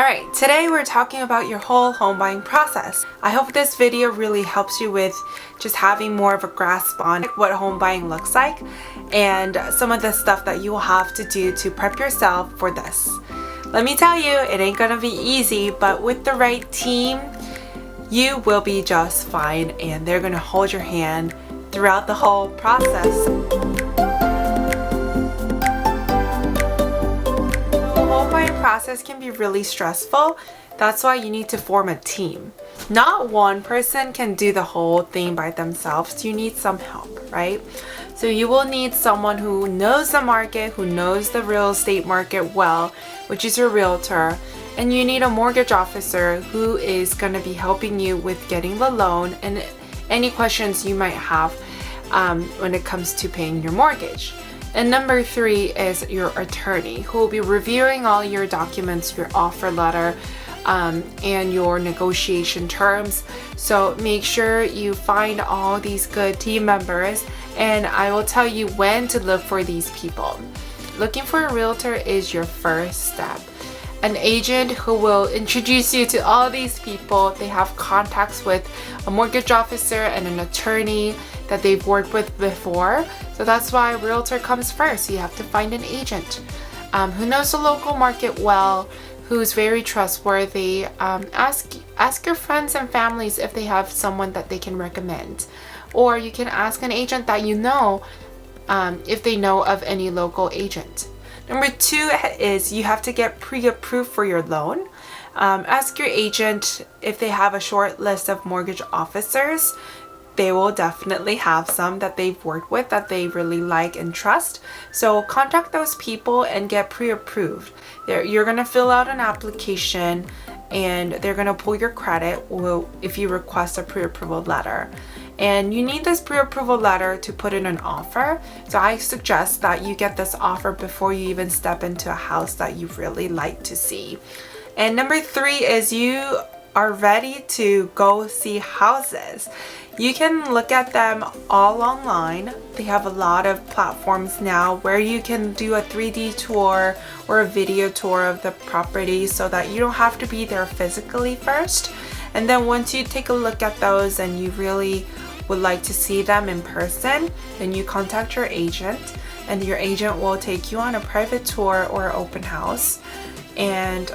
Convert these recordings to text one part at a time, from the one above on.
Alright, today we're talking about your whole home buying process. I hope this video really helps you with just having more of a grasp on what home buying looks like and some of the stuff that you will have to do to prep yourself for this. Let me tell you, it ain't gonna be easy, but with the right team, you will be just fine and they're gonna hold your hand throughout the whole process. Process can be really stressful. That's why you need to form a team. Not one person can do the whole thing by themselves. You need some help, right? So you will need someone who knows the market, who knows the real estate market well, which is your realtor. And you need a mortgage officer who is going to be helping you with getting the loan and any questions you might have when it comes to paying your mortgage. And number 3 is your attorney, who will be reviewing all your documents, your offer letter, and your negotiation terms. So make sure you find all these good team members, and I will tell you when to look for these people. Looking for a realtor is your first step. An agent who will introduce you to all these people. They have contacts with a mortgage officer and an attorney that they've worked with before. So that's why a realtor comes first. You have to find an agent who knows the local market well, who's very trustworthy. Ask your friends and families if they have someone that they can recommend. Or you can ask an agent that you know if they know of any local agent. Number 2 is you have to get pre-approved for your loan. Ask your agent if they have a short list of mortgage officers. They will definitely have some that they've worked with that they really like and trust. So contact those people and get pre-approved. You're going to fill out an application and they're going to pull your credit if you request a pre-approval letter. And you need this pre-approval letter to put in an offer. So I suggest that you get this offer before you even step into a house that you really like to see. And number 3 is you are ready to go see houses. You can look at them all online. They have a lot of platforms now where you can do a 3D tour or a video tour of the property so that you don't have to be there physically first. And then once you take a look at those and you really would like to see them in person, then you contact your agent and your agent will take you on a private tour or open house. And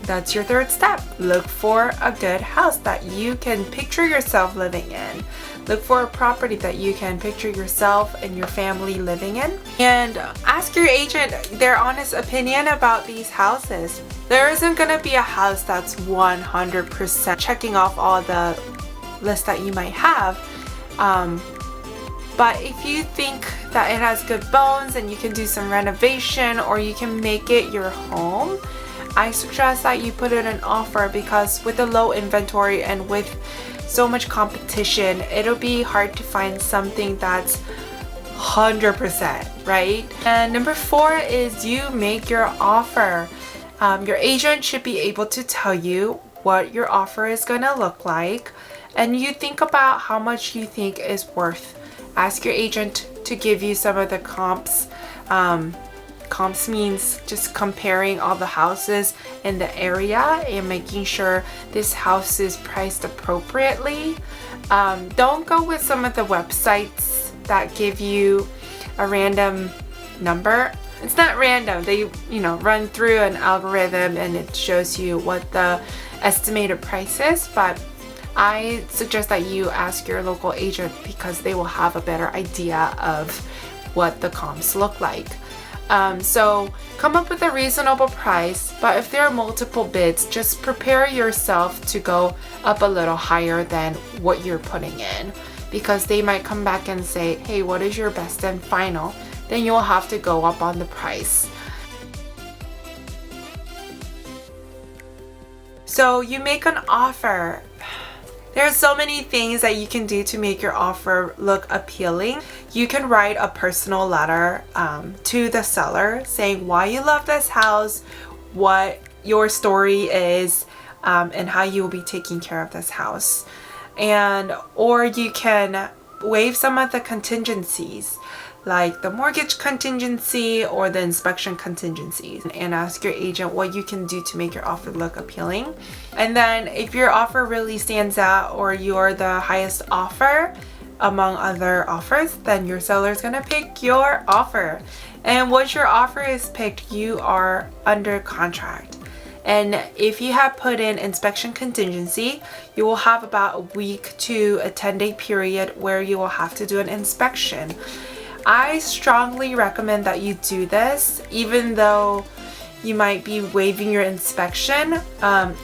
that's your 3rd step. Look for a good house that you can picture yourself living in. Look for a property that you can picture yourself and your family living in. And ask your agent their honest opinion about these houses. There isn't going to be a house that's 100% checking off all the lists that you might have. But if you think that it has good bones and you can do some renovation or you can make it your home, I suggest that you put in an offer, because with the low inventory and with so much competition, it'll be hard to find something that's 100%, right? And number 4 is you make your offer. Your agent should be able to tell you what your offer is going to look like, and you think about how much you think is worth. Ask your agent to give you some of the comps. Comps means just comparing all the houses in the area and making sure this house is priced appropriately. Don't go with some of the websites that give you a random number. It's not random. They, run through an algorithm and it shows you what the estimated price is, but I suggest that you ask your local agent because they will have a better idea of what the comps look like. So come up with a reasonable price, but if there are multiple bids, just prepare yourself to go up a little higher than what you're putting in, because they might come back and say, hey, what is your best and final? Then you'll have to go up on the price. So you make an offer. There are so many things that you can do to make your offer look appealing. You can write a personal letter to the seller saying why you love this house, what your story is, and how you will be taking care of this house. Or you can waive some of the contingencies. like the mortgage contingency or the inspection contingency, and ask your agent what you can do to make your offer look appealing. And then if your offer really stands out or you're the highest offer among other offers, then your seller is gonna pick your offer. And once your offer is picked, you are under contract. And if you have put in inspection contingency, you will have about a week to a 10-day period where you will have to do an inspection. I strongly recommend that you do this, even though you might be waiving your inspection.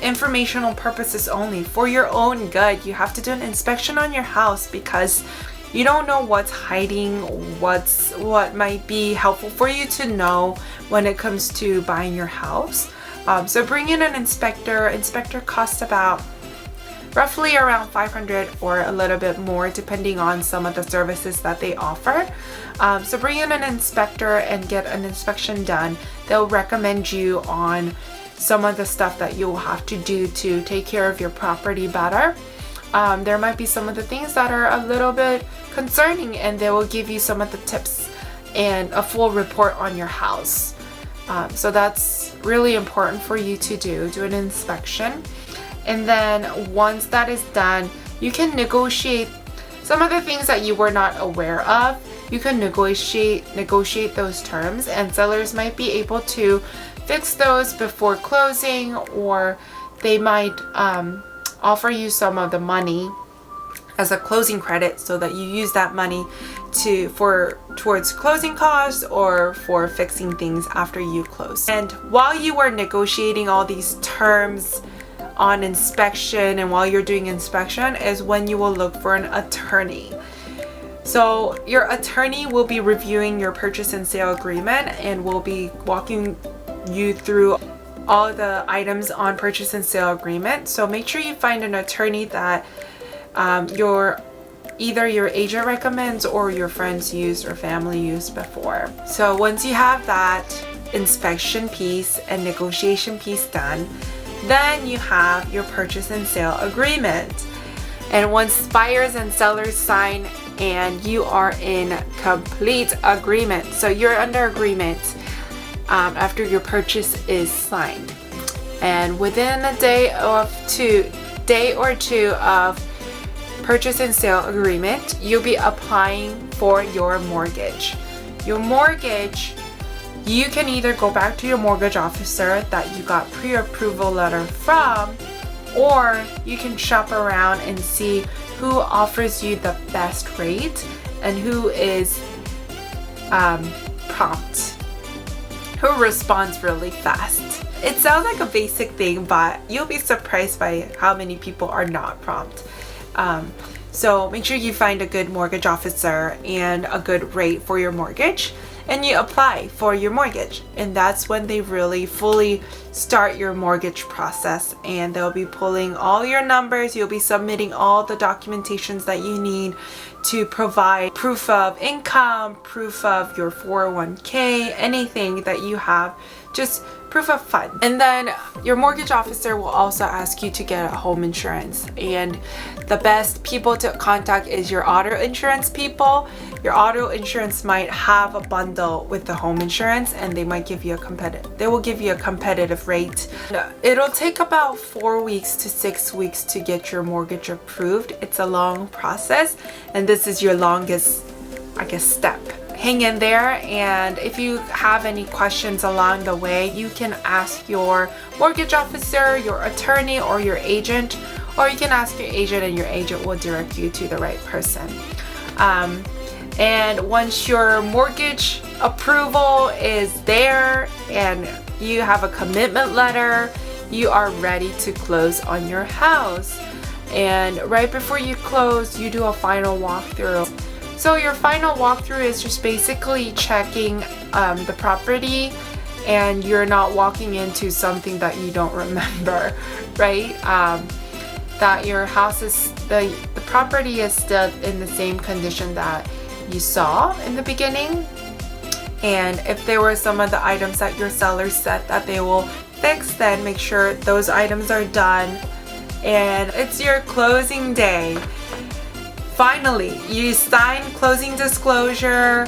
Informational purposes only. For your own good, you have to do an inspection on your house because you don't know what's hiding, what might be helpful for you to know when it comes to buying your house. So bring in an inspector. Inspector costs about roughly around $500 or a little bit more depending on some of the services that they offer. So bring in an inspector and get an inspection done. They'll recommend you on some of the stuff that you'll have to do to take care of your property better. There might be some of the things that are a little bit concerning, and they will give you some of the tips and a full report on your house. So that's really important for you to do an inspection. And then once that is done, you can negotiate some of the things that you were not aware of. You can negotiate those terms, and sellers might be able to fix those before closing, or they might offer you some of the money as a closing credit so that you use that money towards closing costs or for fixing things after you close. And while you are negotiating all these terms on inspection and while you're doing inspection is when you will look for an attorney. So your attorney will be reviewing your purchase and sale agreement and will be walking you through all the items on purchase and sale agreement. So make sure you find an attorney that either your agent recommends or your friends used or family used before. So once you have that inspection piece and negotiation piece done, then you have your purchase and sale agreement. And once buyers and sellers sign and you are in complete agreement, so you're under agreement after your purchase is signed. And within a day or two of purchase and sale agreement, you'll be applying for your mortgage. Your mortgage, you can either go back to your mortgage officer that you got pre-approval letter from, or you can shop around and see who offers you the best rate and who is prompt, who responds really fast. It sounds like a basic thing, but you'll be surprised by how many people are not prompt. So make sure you find a good mortgage officer and a good rate for your mortgage, and you apply for your mortgage. And that's when they really fully start your mortgage process, and they'll be pulling all your numbers. You'll be submitting all the documentations that you need to provide proof of income, proof of your 401k, anything that you have, just proof of funds. And then your mortgage officer will also ask you to get a home insurance, and the best people to contact is your auto insurance people. Your auto insurance might have a bundle with the home insurance, and they will give you a competitive rate. It'll take about 4 weeks to 6 weeks to get your mortgage approved. It's a long process, and this is your longest, step. Hang in there, and if you have any questions along the way, you can ask your mortgage officer, your attorney, or your agent, or you can ask your agent and your agent will direct you to the right person. And once your mortgage approval is there and you have a commitment letter, you are ready to close on your house. And right before you close, you do a final walkthrough. So your final walkthrough is just basically checking the property, and you're not walking into something that you don't remember, right? That your house is, the property is still in the same condition that you saw in the beginning. And if there were some of the items that your seller said that they will fix, then make sure those items are done. And it's your closing day. Finally, you sign closing disclosure,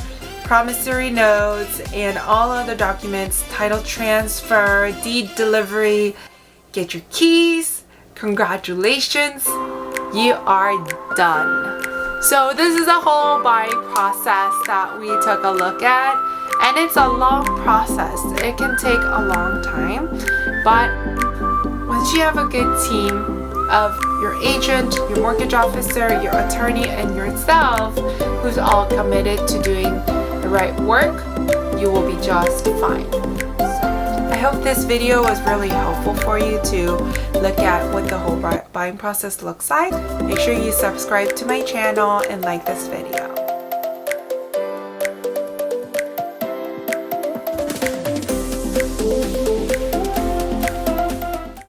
promissory notes, and all other documents, title transfer, deed delivery, get your keys. Congratulations, you are done. So this is the whole buying process that we took a look at, and it's a long process. It can take a long time, but once you have a good team of your agent, your mortgage officer, your attorney, and yourself who's all committed to doing the right work, you will be just fine. I hope this video was really helpful for you to look at what the whole buying process looks like. Make sure you subscribe to my channel and like this video.